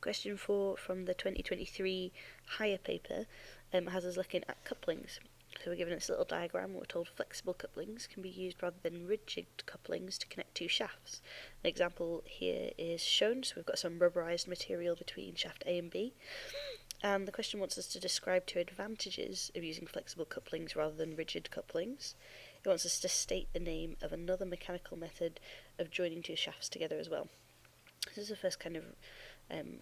Question 4 from the 2023 higher paper has us looking at couplings. So we're given this little diagram. We're told flexible couplings can be used rather than rigid couplings to connect two shafts. An example here is shown. So we've got some rubberized material between shaft A and B. And the question wants us to describe two advantages of using flexible couplings rather than rigid couplings. It wants us to state the name of another mechanical method of joining two shafts together as well. This is the first kind of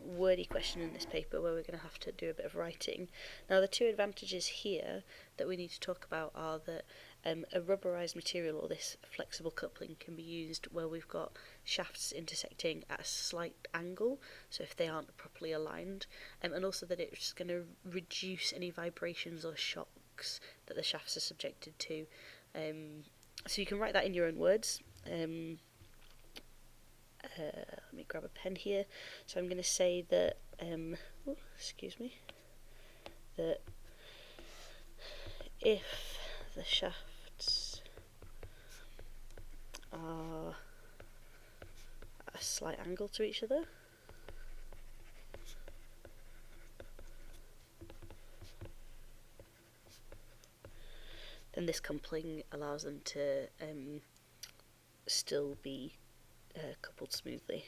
wordy question in this paper where we're going to have to do a bit of writing. Now, the two advantages here that we need to talk about are that a rubberized material, or this flexible coupling, can be used where we've got shafts intersecting at a slight angle, so if they aren't properly aligned, and also that it's going to reduce any vibrations or shocks that the shafts are subjected to. So you can write that in your own words. Let me grab a pen here. So I'm going to say that, that if the shafts are at a slight angle to each other, then this coupling allows them to still be coupled smoothly.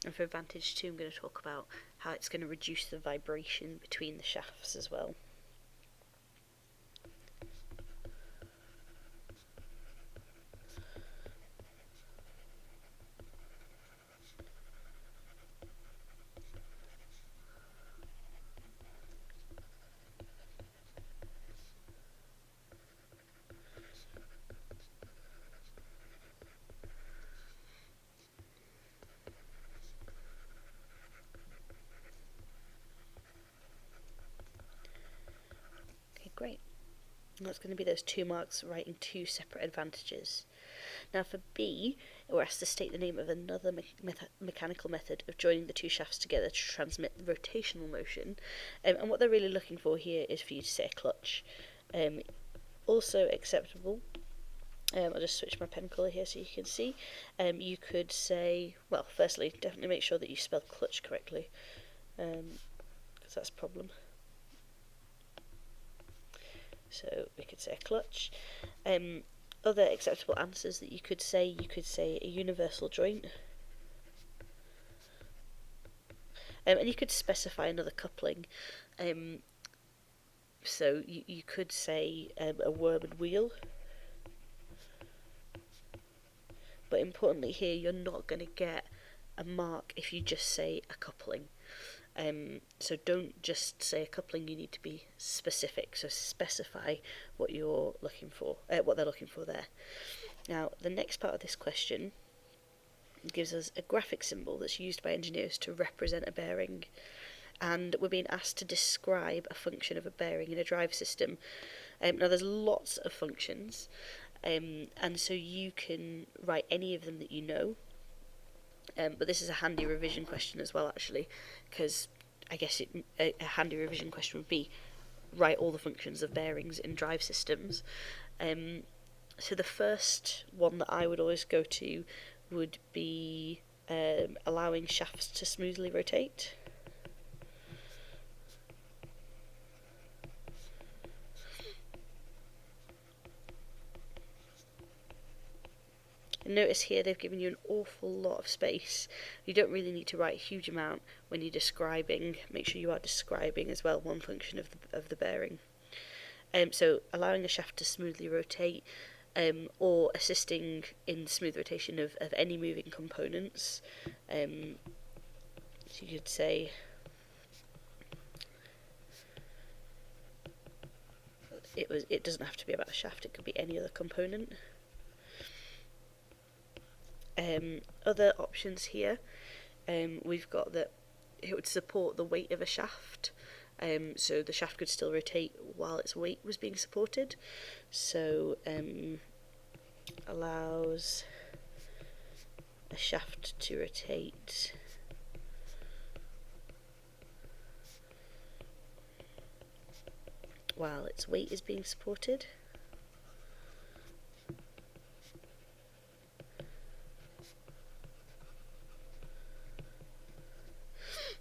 And for advantage 2, I'm going to talk about how it's going to reduce the vibration between the shafts as well. Great. And that's going to be those 2 marks writing 2 separate advantages. Now for B, we're asked to state the name of another mechanical method of joining the 2 shafts together to transmit the rotational motion. And what they're really looking for here is for you to say a clutch. Also acceptable, I'll just switch my pen colour here so you can see. You could say, well, firstly, definitely make sure that you spell clutch correctly, because that's a problem. So we could say a clutch. Other acceptable answers that you could say a universal joint. And you could specify another coupling. So you could say a worm and wheel. But importantly here, you're not going to get a mark if you just say a coupling. So don't just say a coupling, you need to be specific, so specify what you're looking for, what they're looking for there. Now, the next part of this question gives us a graphic symbol that's used by engineers to represent a bearing, and we're being asked to describe a function of a bearing in a drive system. Now, there's lots of functions, and so you can write any of them that you know. But this is a handy revision question as well, actually, because I guess a handy revision question would be write all the functions of bearings in drive systems. So the first one that I would always go to would be allowing shafts to smoothly rotate. And notice here they've given you an awful lot of space. You don't really need to write a huge amount when you're describing. Make sure you are describing as well one function of the bearing. So allowing a shaft to smoothly rotate, or assisting in smooth rotation of any moving components. So you could say it doesn't have to be about a shaft, it could be any other component. Other options here, we've got that it would support the weight of a shaft, so the shaft could still rotate while its weight was being supported. So allows a shaft to rotate while its weight is being supported.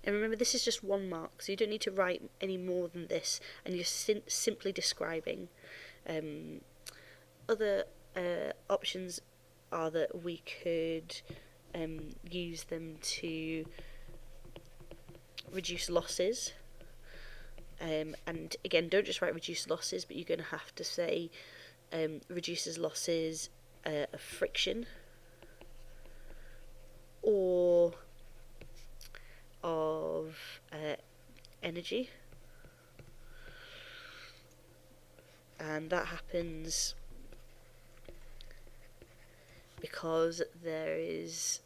And remember, this is just one mark, so you don't need to write any more than this, and you're simply describing. Other options are that we could use them to reduce losses. And again, don't just write reduce losses, but you're going to have to say reduces losses of friction or of energy. And that happens because there is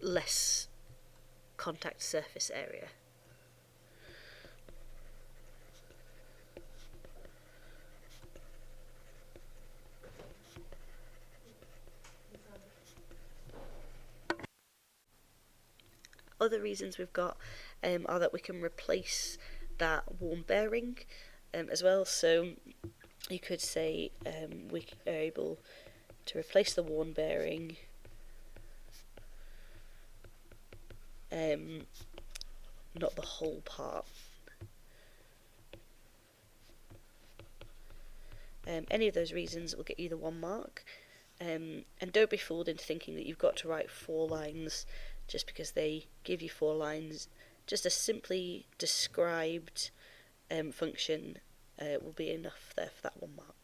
less contact surface area. Other reasons we've got are that we can replace that worn bearing as well. So you could say we are able to replace the worn bearing not the whole part. Any of those reasons will get you the 1 mark. And don't be fooled into thinking that you've got to write 4 lines just because they give you 4 lines. Just a simply described function will be enough there for that 1 mark.